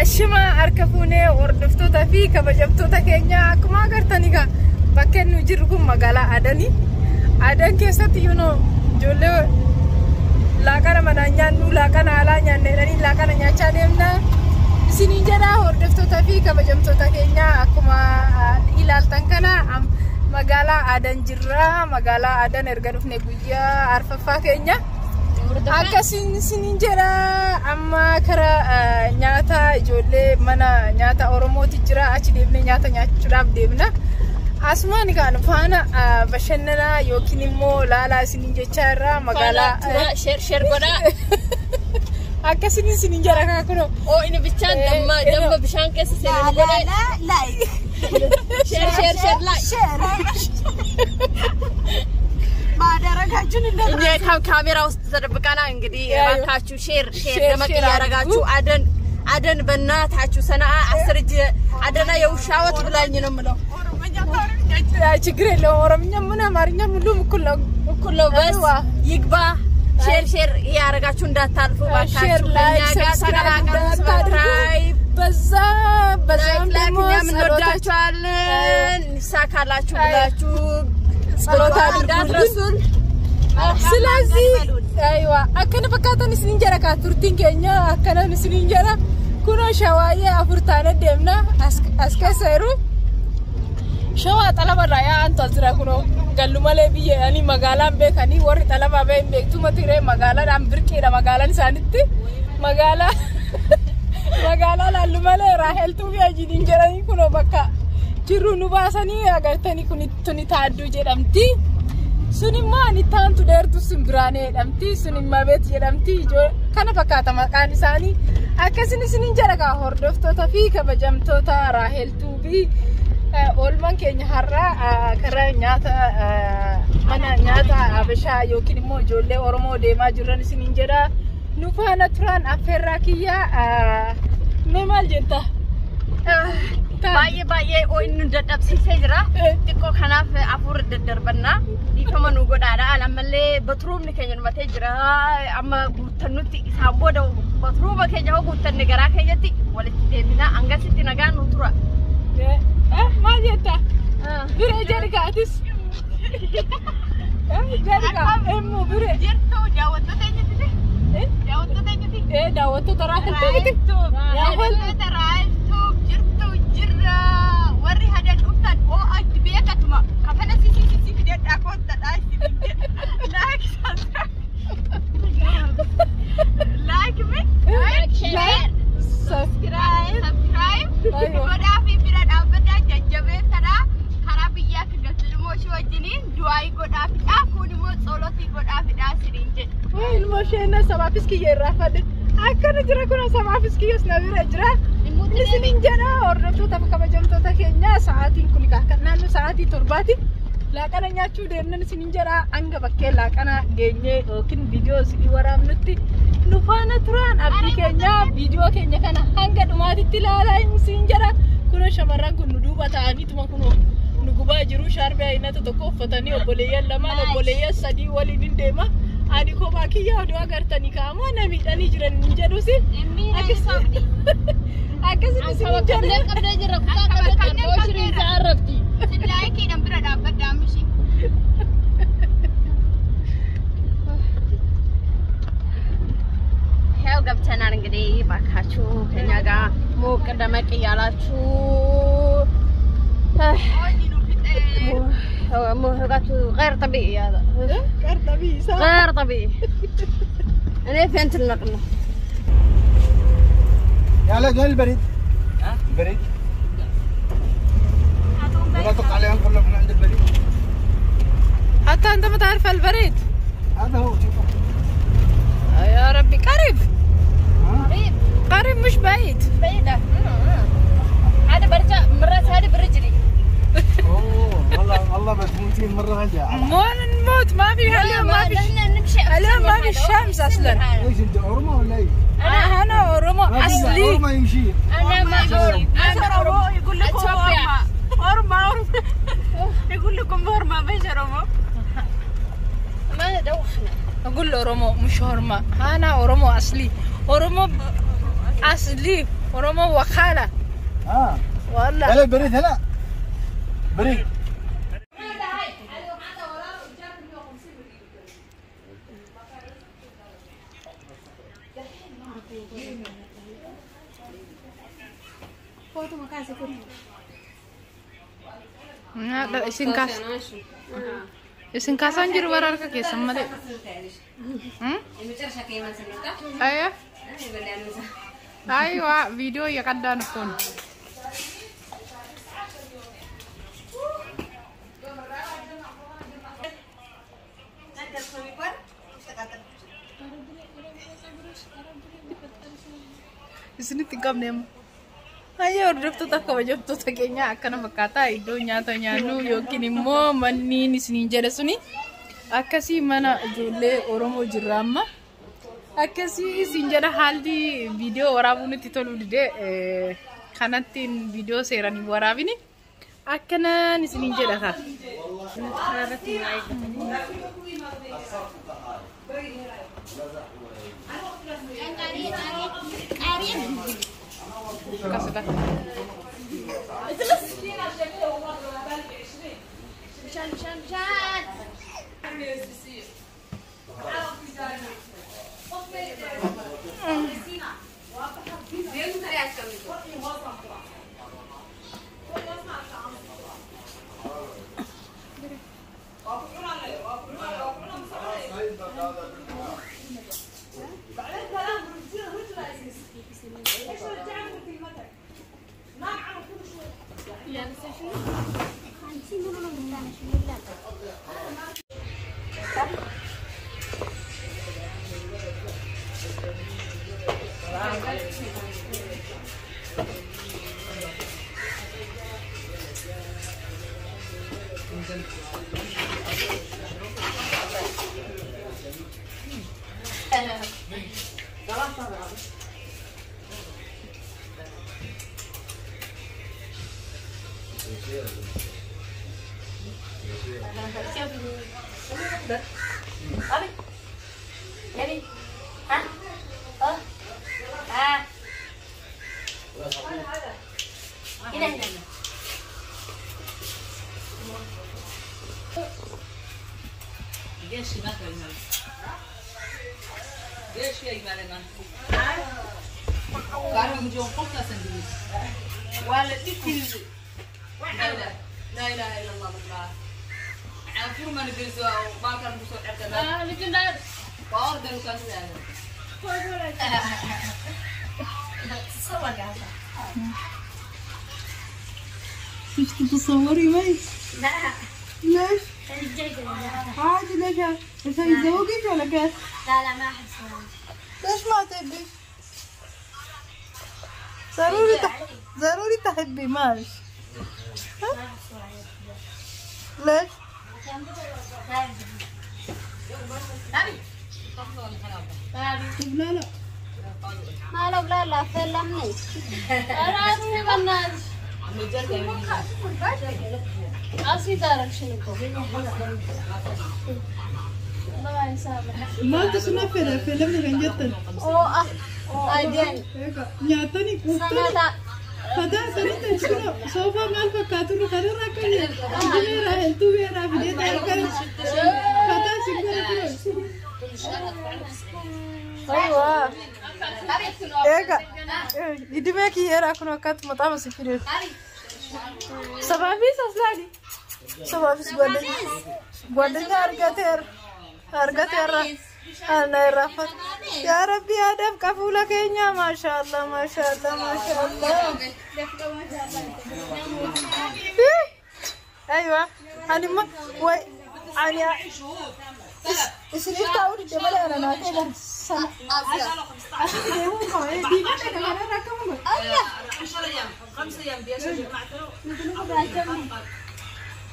ashima arkafune ordoftoota fi kabajamtoota keenya akkuma agartanii ka bakka nu jirru kun magaalaa Adani Adan keessatti jolle laaqana mana nyaannu laaqana alaa nyaannedhani laaqana nyaachaa deemna isiniin jedha ordoftoota fi kabajamtoota keenya akkuma ilaaltan kana magaalaa Adan jirra magaalaa Adan erga dhufne guyyaa arfaffaa keenya akkasin isiniin jedha amma kara nyaata ijoollee mana nyaata Oromooti jira achi deemne nyaata nyaachuudhaaf deemna asmaan kan faana bashannana yookiin immoo laalaa isiniin jechaa irraa magaalaa share godha akkasin isiniin jedha kaa kuno inni bichaan damma bishaan keessa seenuu godha like share like ካሜራ ውስጥ ተደብቀና እንግዲህ ባካችሁ ሼር ደመቅ ያረጋችሁ አደን በእናታችሁ ሰናአ 10 እጅ አደና የውሻወት ብላኝ ነው ምለው ችግር የለውም ኦሮምኛ ምን አማርኛ ሁሉም እኩል ነው በስ ይግባ ሼር ያረጋችሁ እንዳታልፉ ባካችሁ ለኛ ጋር ሰብስክራይብ በዛ ላይክ እንወዳችኋለን ይሳካላችሁ ብላችሁ ጸሎት አድርጉልን ስለዚህ አይዋ አከነ ፈካተን ስንጀራ ካቱርቲን ከኛ አከነ ስንጀራ ኩኖ ሸዋዬ አፍርታነ ደምና አስከሰሩ ሸዋ ጠለበራ ያ አንተ አዝራ ኩኖ ገሉማለ ቢየ አኒ መጋላን በከኒ ወር ጠለባ በእምበክቱ መትሬ መጋላን አምብርቄዳ መጋላን ሳንት መጋላ ላሉማለ ራሄልቱ ቢያጂን እንጀራኒ ኩኖ በቃ jiru nu baasani agartani kunituni taaddu jedhamti sunimma ani taantu deertu simbiraane jedhamti sunimma beet jedhamti kana fakkaata maqaan isaanii akkasin isinin jedha hordoftoota fi kabajamtoota Raaheltuu fi olman keenya har'a kara nyaata mana nyaata Habashaa yookiin immoo ijoollee Oromoo deemaa jiran isinin jedha nu faana turan affeerraa kiyya mee maal jetta baay'ee ooyinu dadhabsiisee jira xiqqoo kanaaf afur daddarbanna dhiifama godhaadha alammallee batruumni keenya numatee jira amma guutannutti isaan booda batruuma keenya hoo guutanne garaa keenyatti walitti deemina angasitti nagaan nu tura maal jetta biree jarikaatis jarika emmu biree jirtu daawwattoota eenyuti daawwattoota Raaheltuu jirra warri hadan uftan o ajji beekatuma kafana sisi fidedha kotta dhaasi like share subscribe goda fi bira dhaabada jajjabeetadha karaa biyyaa kigaltumoo shi wajjiniin du'aayi godaa fidha kunimmoo tsoloti godaa fidha siriin jedhu ilmoo sheena sabaafis kiyya irraa fadhe akkana jira kuna sabaafis kiyyas na bira jira isinin jedha hordoftoota kabajamtoota keenya sa'aatiin kun kan naannoo sa'aatii 7 laaqana nyaachuu deemnan isinin jedha hanga bakkee laaqana geenye yookiin viidiyoo isinii waraabnutti nu faana turan abdii keenya viidiyoo keenya kana hanga dhumaatitti ilaalaa isinin jedha kun shamarran kun nu duuba ta'aniituma kun nu gubaa jiru shaarbii aynata tokko uffatanii obboleeyyan lamaan obboleeyyan sadii waliin deema ani kophaa kiyya oduu agartanii kaamoo namiidhanii jiran jedhusi akkasin isinin jedha qabdee jirra kutaa qabdee shiriin saarrafti like dan bira dhaabadhaa mishi ያው ገብተናል እንግዲህ ባካችሁ ከኛ ጋር ሞቅ ደመቅ ያላችሁ هو غير طبيعي هذا غير طبيعي انا فهمت النقل يلا جاي البريد البريد لا تقع عليهم كلهم من عند البريد حتى انت ما تعرف البريد هذا هو شوفه يا ربي قريب مش بعيد بعيدة هذا برجع مرات هذه برجلي والله بتموتين مرة هجا مو نموت ما في اليوم ما في اليوم ما في الشمس اصلا ايش انت أورما ولا ايش؟ انا أورما اصلي أورما يمشي انا ما أورما يقول لكم أورما يقول لكم أورما مش أورما ما دوخنا اقول له أورما مش أورما انا أورما اصلي أورما اصلي ورمو وخالة والله هلا بريد هلا بريد لا isin kasan jiru bararka keessan malee ayya aywa video ya kadaan kun isini tingkam nem ayo hordoftoota kabajamtoota keenya akkana fakkaataa iddoo nyaata nyaannu yookiin immoo manni isiniin jedhe suni akkasii mana ijoollee Oromoo jirra amma akkasii isin jedha haalli viidiyoo waraabuun itti toluu dide kanattiin viidiyoo seeranii waraabini akkanaan isiniin jedha ka kasih مش تتصوري معي؟ لا ليش؟ الجيجة عادي ليش؟ انت يتزوجك ولا كيف؟ لا ما أحب صراحة. ليش ما تحبي؟ ضروري تحبي ماشي ليش؟ لا ما لو لا فلمني أنا أسمي بالناس أسمي دارك شنو ما تسمع فيلم من جدا أدين نياتني كوفتا فدا سنت شنو سوفا مال فكاتو خير راكني جيرا هلتو بيرا بدي تاكل فدا سيغرا ايوه ايغا يدمك يرا كنو كات مطعم سفير سبابي سسلاني سبابي غودني ارغتر أنا رافت يا ربي أدب كفولا كينيا ما شاء الله ما شاء الله ما شاء الله أيوة أنا ما وي أنا إسرائيل تاوري جبل أنا ناتي سنة أسيبهم كمان ديجا كمان ركمهم أيه 5 أيام بيسوي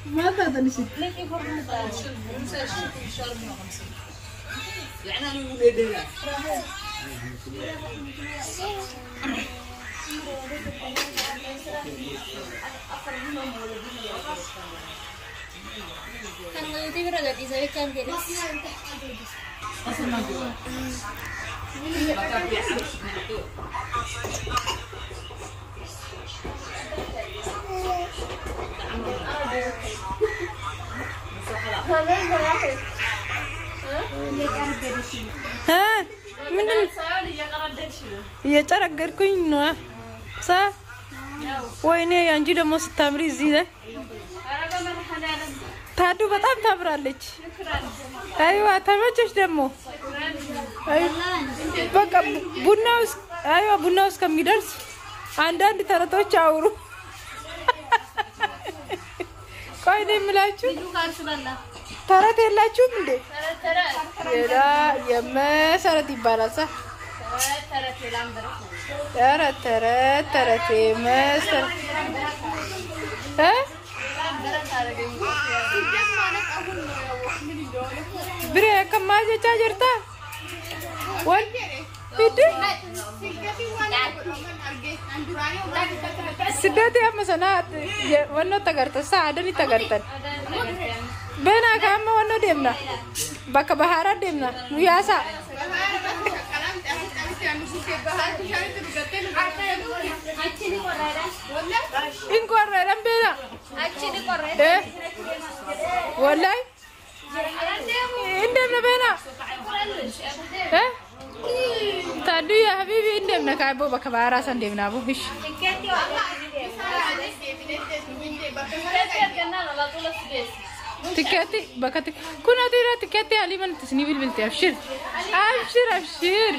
ما تقدر نسيت ليكي فرن يعني أنا ولدنا kan ngerti beragam Israel kan jadi asal maju. Bakal biasa itu. ها من يترقركين نوع صح ويني ينجي دمو ستامري زيده ታዱ በጣም ታምራለች አይዋ ተመቸሽ ደሞ አይ በቃ ቡናውስ ከሚደርስ አንዳንድ ተረቶች አውሩ ቆይ ደምላችሁ ተረት የላችሁም እንዴ የዳ የመሰረት ይባላል ሳ ተረት የመሰረት بري كم ما جا جرتا وين بيدي سدتي يا مسنات ونو تغرت ساعدني تغرت بينا كام ونو ديمنا بك بهارا ديمنا وياسا إن قررنا بينا والله إندمنا بينا تادو يا حبيبي إندمنا كايبو بكبارا سندمنا أبو فيش تكاتي بكاتي كنا ترى تكاتي علي من تسنيبيل بنتي أبشر أبشر أبشر